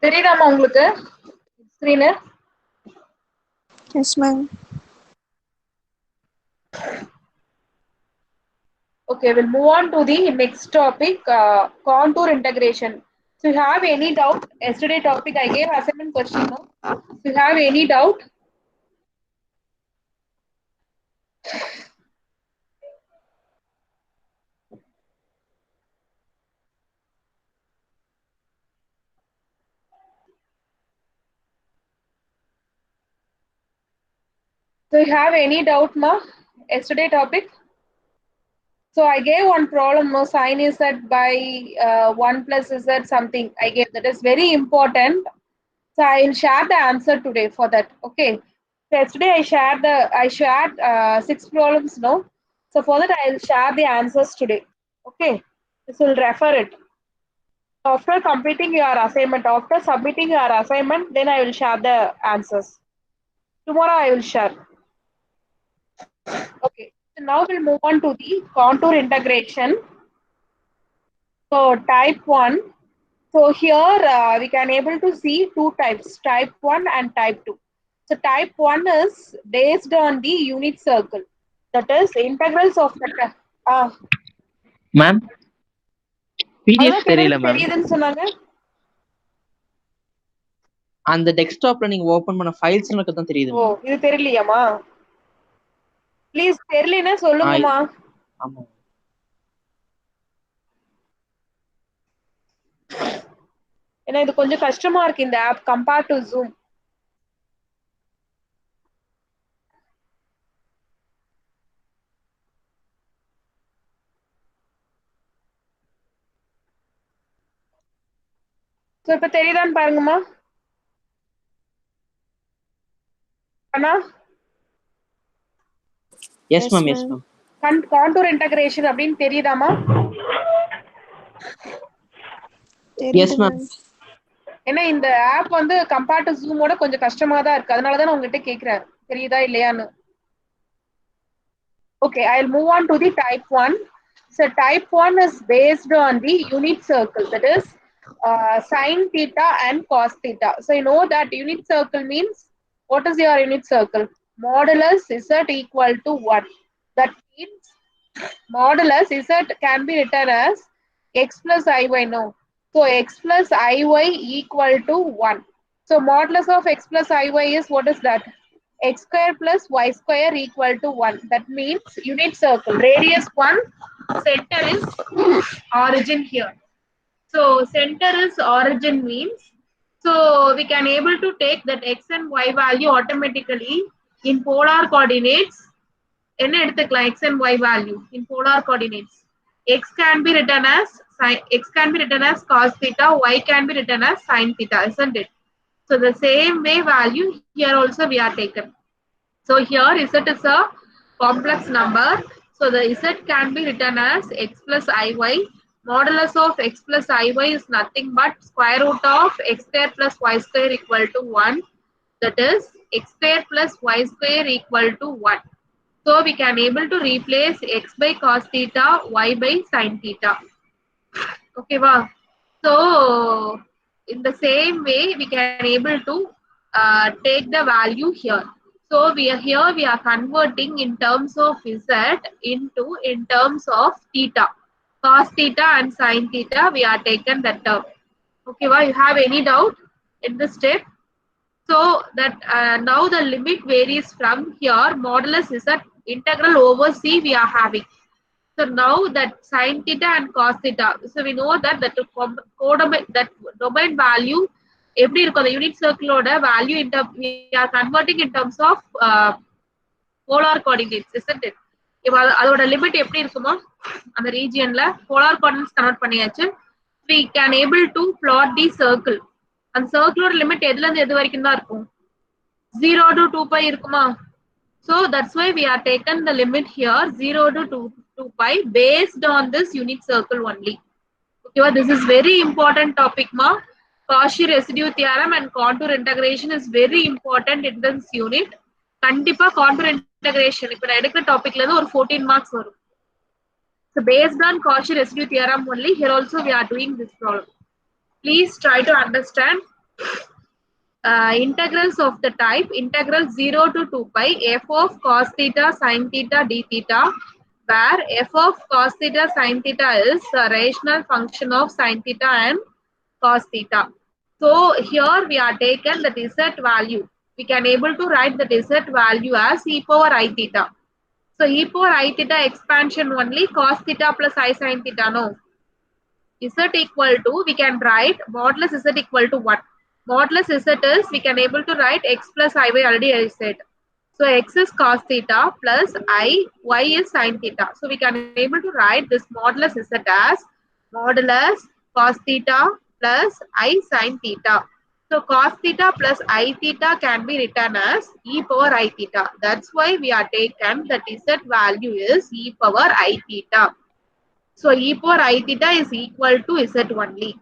தெரியுதாமா உங்களுக்கு screen? Yes, ma'am. Okay, we'll move on to the next topic, contour integration. So you have any doubt? Yesterday topic I gave assignment question. No? So you have any doubt? So you have any doubt, ma? Yesterday topic? So I gave one problem, no, sin is that by 1 plus is that something I gave that is very important. So I will share the answer today for that. Okay. So yesterday I shared 6 problems, no. So for that I will share the answers today. Okay. This will refer it. After completing your assignment, after submitting your assignment, then I will share the answers. Tomorrow I will share. Okay. So now we'll move on to the contour integration. So type 1. So here we can able to see two types, type 1 and type 2. So type 1 is based on the unit circle. That is integrals of the ma'am PDF தெரியல ma'am. தெரியுதுன்னு சொன்னாங்க. அந்த டெஸ்க்டாப்ல நீங்க open பண்ண files எனக்கு தான் தெரியுது. ஓ இது தெரியலையாமா? ப்ளீஸ் தெரியலனா சொல்லுங்கமா. ஆமா. ஏன்னா இது கொஞ்சம் கஷ்டமா இருக்கு இந்த app compare to Zoom. So இப்ப தெரியுதான்னு பாருங்கம்மா. அண்ணா yes ma'am yes ma'am. Contour integration அப்படின்னு தெரியுதாமா? Yes ma'am. ஏன்னா இந்த ஆப் வந்து கம்பேர் டு Zoom-ஓட கொஞ்சம் கஷ்டமா தான் இருக்கு. அதனால தான் நான் உங்ககிட்ட கேக்குறேன். தெரியுதா இல்லையான்னு. Okay, I'll move on to the type 1. So type 1 is based on the unit circle, that is sine theta and cos theta. So you know that unit circle means, what is your unit circle? Modulus z equal to 1. That means modulus z can be written as x plus iy, no. So x plus iy equal to 1. So modulus of x plus iy is, what is that? X square plus y square equal to 1. That means unit circle, radius 1, center is origin here. So center is origin means, so we can able to take that x and y value automatically in polar coordinates. என்ன எடுத்துக்கலாம் x and y value in polar coordinates? X can be written as cos theta, y can be written as sin theta, isn't it? So the same way value here also we are taken. So here z is a complex number. So the z can be written as x plus iy. Modulus of x plus iy is nothing but square root of x square plus y square equal to 1. That is x square plus y square equal to 1. So we can able to replace x by cos theta, y by sin theta. Okay, wow. So in the same way we can able to take the value here. So we are converting in terms of z into in terms of theta. Cos theta and sin theta we are taken that term. Okay, wow. You have any doubt in this step? So that now the limit varies from here. Modulus is that integral over c we are having. So now that sin theta and cos theta, so we know that that domain value எப்படி இருக்கும், அந்த unit சர்க்கிளோட value we are converting in terms of polar coordinates, isn't it? இப்போ அதோட limit எப்படி இருக்குமோ அந்த ரீஜியன்ல polar coordinates convert பண்ணியாச்சு. we can able to plot the circle. அந்த சர்க்கிளோட லிமிட் எதுல இருந்து எது வரைக்கும் தான் இருக்கும்? 0 to 2 pi இருக்குமா? So that's why we are taken the limit here 0 to 2 pi based on this unit circle only. Okay, well, this is very important topic, ma. Cauchy residue theorem and contour integration is very important in this unit. Kandipa contour integration இப்ப நான் எடுக்கிற டாபிக்ல இருந்து ஒரு 14 marks வரும். So based on Cauchy residue theorem only, here also we are doing this problem. Please try to understand. integrals of the type integral 0 to 2 pi f of cos theta sin theta d theta, where f of cos theta sin theta is a rational function of sin theta and cos theta. So here we are taken the z value. We can able to write the z value as e power I theta. So e power I theta expansion only cos theta plus I sin theta, no. Z equal to, we can write modulus z equal to 1. Modulus z is, we can able to write x plus I by already I said. So x is cos theta plus I, y is sin theta. So we can able to write this modulus z as modulus cos theta plus I sin theta. So cos theta plus I theta can be written as e power I theta. That's why we are taken that z value is e power I theta. So e power I theta is equal to z only.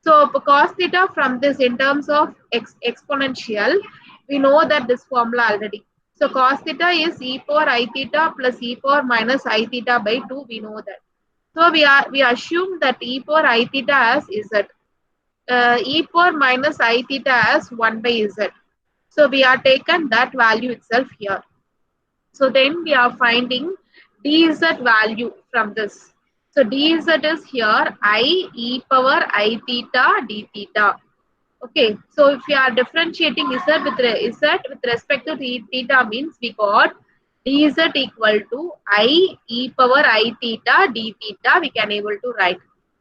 So cos theta from this in terms of exponential, we know that this formula already. So cos theta is e power I theta plus e power minus I theta by 2. We know that. So we assume that e power I theta as z. E power minus I theta as 1 by z. So we are taken that value itself here. So then we are finding dz value from this. So dz is here I e power I theta d theta. Okay, so if we are differentiating z with respect to theta means we got dz equal to I e power I theta d theta, we can able to write.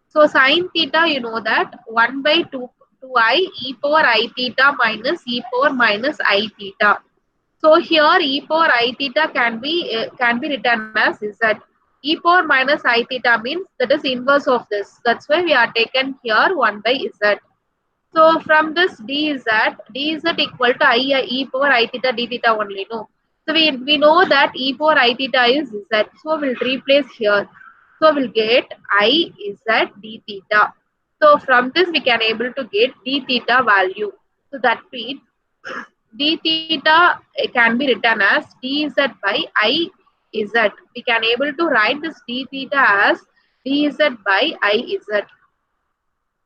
So sin theta, you know that 1 by 2i e power I theta minus e power minus I theta. So here e power I theta can be written as z. E power minus I theta means that is inverse of this. That's why we are taken here 1 by z. So from this dz equal to I e power I theta d theta only, no. So we know that e power I theta is z. So we'll replace here. So we'll get I z d theta. So from this we can able to get d theta value. So that means d theta can be written as dz by I z. We can able to write this d theta as dz by I z.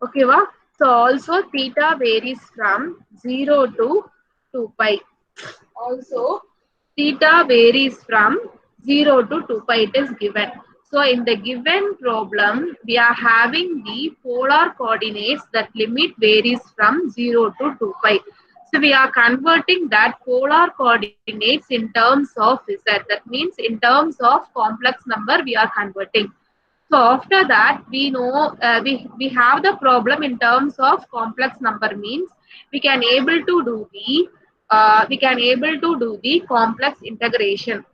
Okay, wa? So also theta varies from 0 to 2 pi. Also theta varies from 0 to 2 pi. It is given. So in the given problem, we are having the polar coordinates that limit varies from 0 to 2 pi. So we are converting that polar coordinates in terms of z. That means in terms of complex number we are converting. So after that, we know we have the problem in terms of complex number means we can able to do the complex integration.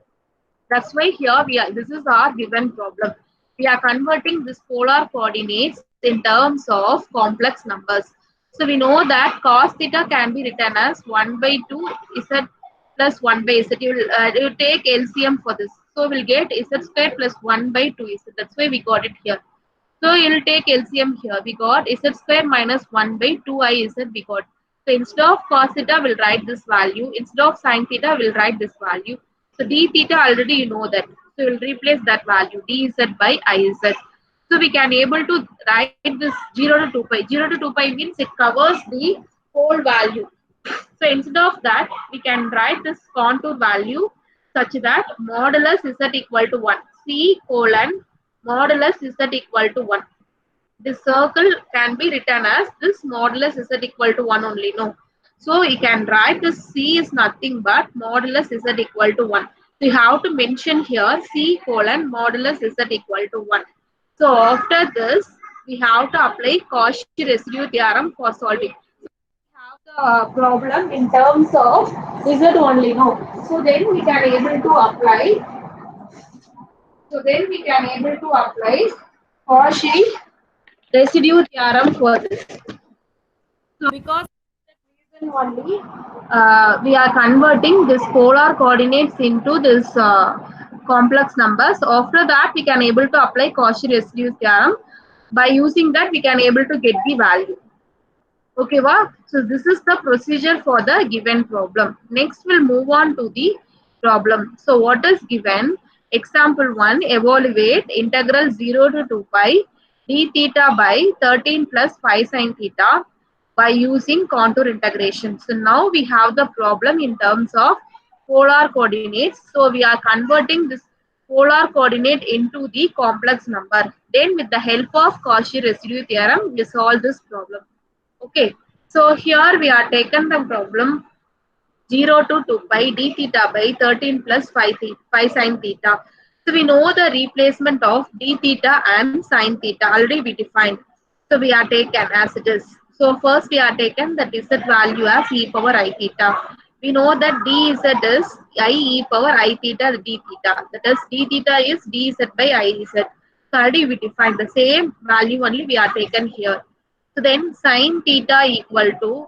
That's why here this is our given problem. We are converting this polar coordinates in terms of complex numbers. So we know that cos theta can be written as 1 by 2 z plus 1 by z. You take LCM for this. So we'll get z squared plus 1 by 2z. That's why we got it here. So you'll take LCM here. We got z squared minus 1 by 2iz we got. So instead of cos theta, we'll write this value. Instead of sin theta, we'll write this value. So d theta already you know that. So we'll replace that value dz by iz. So we can able to write this 0 to 2 pi. 0 to 2 pi means it covers the whole value. So instead of that, we can write this contour value such that modulus z equal to 1. C colon modulus z equal to 1. This circle can be written as this modulus z equal to 1 only, no. So you can write this C is nothing but modulus z equal to 1. So you have to mention here C colon modulus z equal to 1. So after this, we have to apply Cauchy residue theorem for solving. Have the problem in terms of z only, no. So then we can able to apply. Cauchy residue theorem for this. So because of that reason only, we are converting this polar coordinates into this complex numbers. After that, we can able to apply Cauchy residue theorem. By using that, we can able to get the value. Okay, wow. So this is the procedure for the given problem. Next, we'll move on to the problem. So what is given? Example 1, evaluate integral 0 to 2 pi d theta by 13 plus 5 sin theta. by using contour integration. So now we have the problem in terms of polar coordinates. So we are converting this polar coordinate into the complex number. Then with the help of Cauchy residue theorem, we solve this problem. Okay. So here we are taken the problem 0 to 2 pi d theta by 13 plus 5 sine theta. So we know the replacement of d theta and sine theta already we defined. So we are taken as it is. So first we are taken the z value as e power I theta. We know that dz is I e power I theta d theta. That is d theta is dz by I z. So already we defined the same value only we are taken here. So then sine theta equal to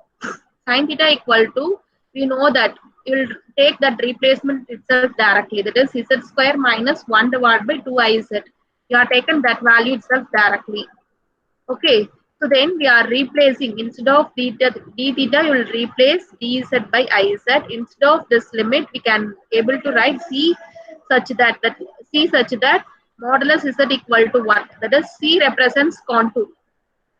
we know that you will take that replacement itself directly, that is z square minus 1 divided by 2iz. You are taken that value itself directly. Okay, so then we are replacing instead of d theta you will replace dz by iz. Instead of this limit we can able to write c such that modulus z equal to 1, that is c represents contour.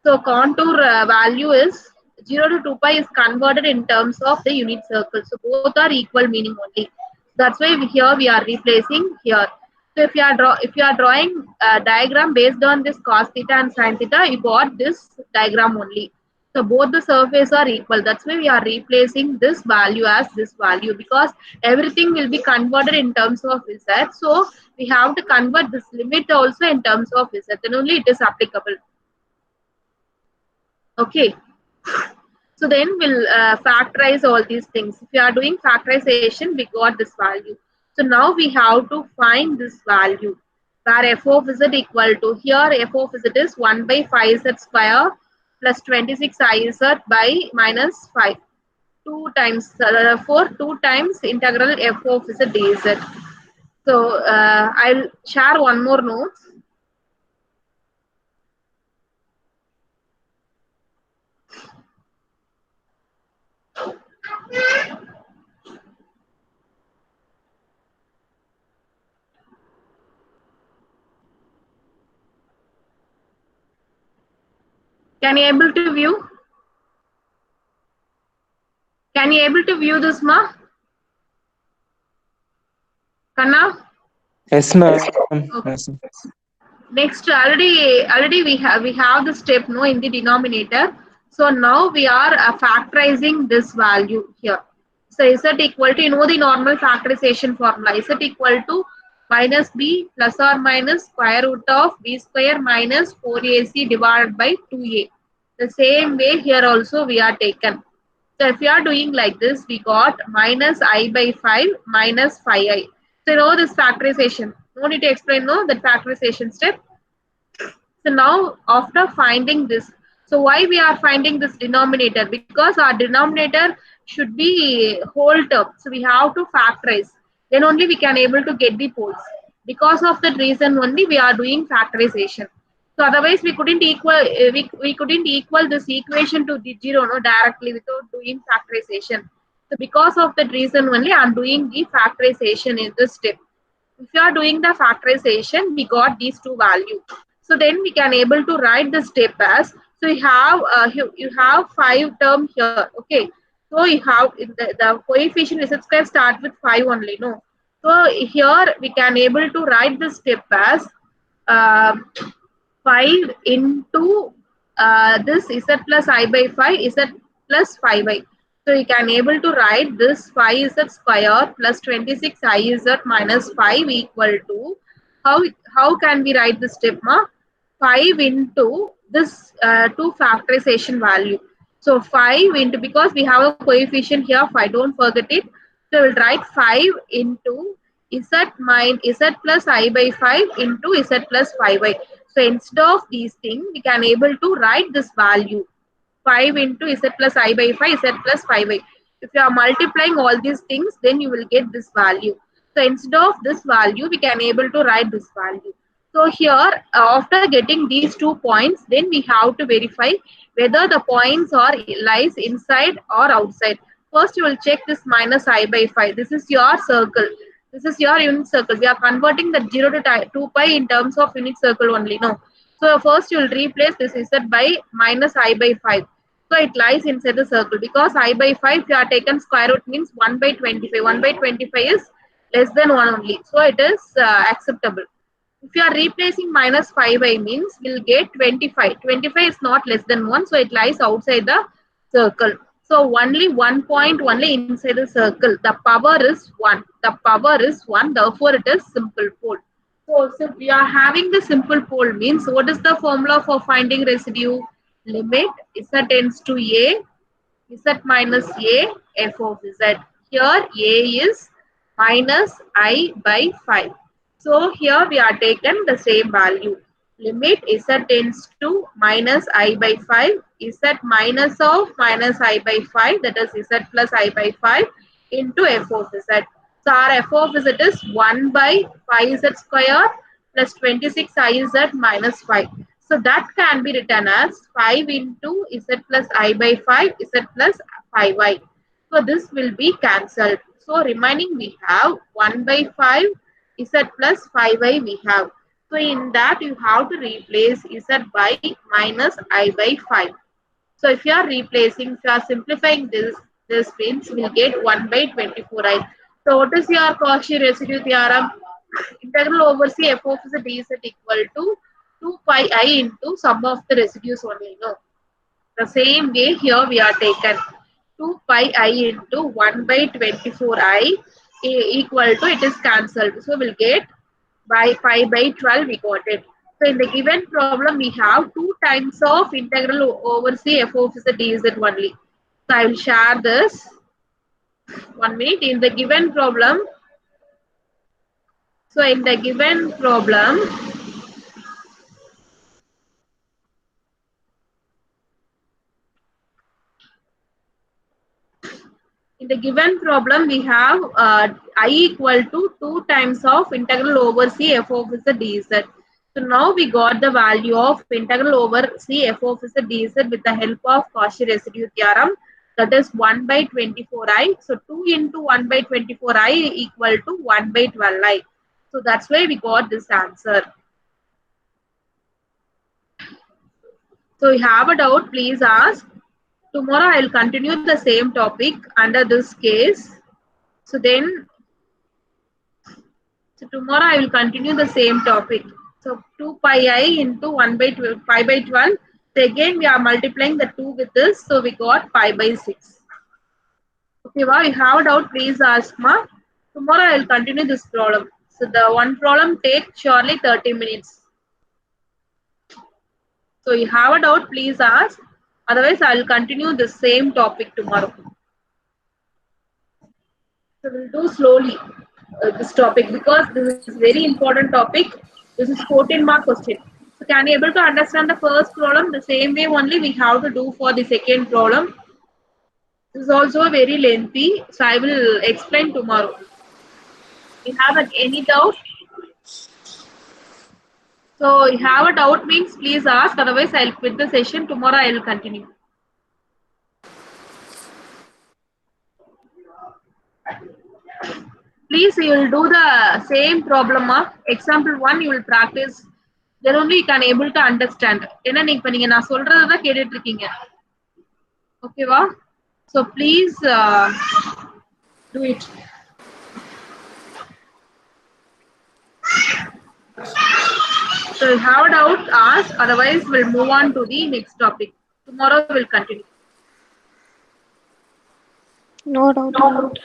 So contour value is 0 to 2 pi is converted in terms of the unit circle. So both are equal meaning only. That's why here we are replacing here. So if you are drawing a diagram based on this cos theta and sin theta, you got this diagram only. So both the surface are equal. That's why we are replacing this value as this value, because everything will be converted in terms of z. So we have to convert this limit also in terms of z. Then only it is applicable. Okay, so then we'll factorize all these things. If you are doing factorization, we got this value. So now we have to find this value where f of z equal to, here f of z is 1 by 5z square plus 26iz by minus 5. 2 times, therefore 2 times integral f of z dz. So I'll share one more note. Can you able to view? Can you able to view this, ma? Kanna? Yes, ma'am. Okay. Yes. Next, already we have the step no in the denominator. So now we are factorizing this value here. So z equal to, you know the normal factorization formula, z equal to minus b plus or minus square root of b square minus 4ac divided by 2a. The same way here also we are taken. So if you are doing like this, we got minus I by 5 minus 5i. So you know this factorization. No need to explain, no, that factorization step. So now after finding this, so why we are finding this denominator? Because our denominator should be whole term. So we have to factorize. Then only we can able to get the poles. Because of that reason only we are doing factorization. So otherwise we couldn't we couldn't equal this equation to the 0 no, directly without doing factorization. So because of that reason only I am doing the factorization in this step. If you are doing the factorization, we got these two values. So then we can able to write the step as, so you have 5 term here. Okay, so you have the coefficient z square start with 5 only, no. So here we can able to write the step as 5 into this z plus I by 5 z plus 5i. So you can able to write this 5z square plus 26iz minus 5 equal to, how can we write this step, ma? 5 into this 2 factorization value. So 5 into, because we have a coefficient here 5, don't forget it. So we'll write 5 into z plus I by 5 into z plus 5i. So instead of these things, we can able to write this value 5 into z plus I by 5, z plus 5i. If you are multiplying all these things, then you will get this value. So instead of this value, we can able to write this value. So here, after getting these 2 points, then we have to verify whether the points are lies inside or outside. First, you will check this minus I by 5. This is your circle. This is your unit circle. We are converting the 0 to 2 pi in terms of unit circle only. No. So first you will replace this z by minus I by 5. So it lies inside the circle because I by 5 if you are taken square root means 1 by 25. 1 by 25 is less than 1 only. So it is acceptable. If you are replacing minus 5i means we'll get 25. 25 is not less than 1, so it lies outside the circle. So only 1 point only inside the circle. The power is 1. The power is 1. Therefore, it is simple pole. So we are having the simple pole means what is the formula for finding residue? Limit z tends to a, z minus a, f of z. Here a is minus I by 5. So here we are taken the same value. Limit z tends to minus I by 5, z minus of minus I by 5, that is z plus I by 5 into f of z. So our f of z is 1 by 5z square plus 26 iz minus 5. So that can be written as 5 into z plus I by 5, z plus 5i. So this will be cancelled. So remaining we have 1 by 5 z plus 5i we have. So in that you have to replace z by minus I by 5. So if you are replacing, if you are simplifying this means we'll get 1 by 24i. So what is your Cauchy residue theorem? Integral over C f of z dz equal to 2 pi I into sum of the residues only. No. The same way here we are taken 2 pi I into 1 by 24i equal to, it is cancelled. So we'll get by pi by 12 we got it. So in the given problem we have 2 times of integral over C f of z dz only. So I will share this. 1 minute. In the given problem, so in the given problem, we have I equal to 2 times of integral over C f of z dz. So now we got the value of integral over C f of z dz with the help of Cauchy residue theorem. That is 1 by 24i. So 2 into 1 by 24i equal to 1 by 12i. So that's why we got this answer. So you have a doubt, please ask. Tomorrow I will continue the same topic under this case. So tomorrow I will continue the same topic. So 2 pi I into 1 by 12, pi by 12. So again we are multiplying the 2 with this. So we got pi by 6. Okay, wow, you have a doubt, please ask ma. Tomorrow I will continue this problem. So the one problem takes surely 30 minutes. So you have a doubt, please ask. Otherwise, I will continue the same topic tomorrow. So we'll do slowly this topic because this is very important topic. This is 14-mark question. So can you able to understand the first problem? The same way only we have to do for the second problem. This is also very lengthy. So I will explain tomorrow. You have any doubt? So you have a doubt means please ask. Otherwise, I'll quit the session. Tomorrow I will continue. Please, you will do the same problem. Example 1, you will practice. Then only you can able to understand. என்ன இப்ப நீங்க நான் சொல்றத தான் கேட்டுட்டு இருக்கீங்க. ஓகேவா? So please do it. So if you have a doubt, ask. Otherwise, we'll move on to the next topic. Tomorrow we'll continue. No doubt.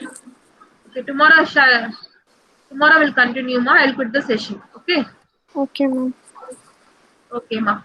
Okay, tomorrow we'll continue, ma. I'll quit the session. Okay. Okay, ma'am. Okay, ma.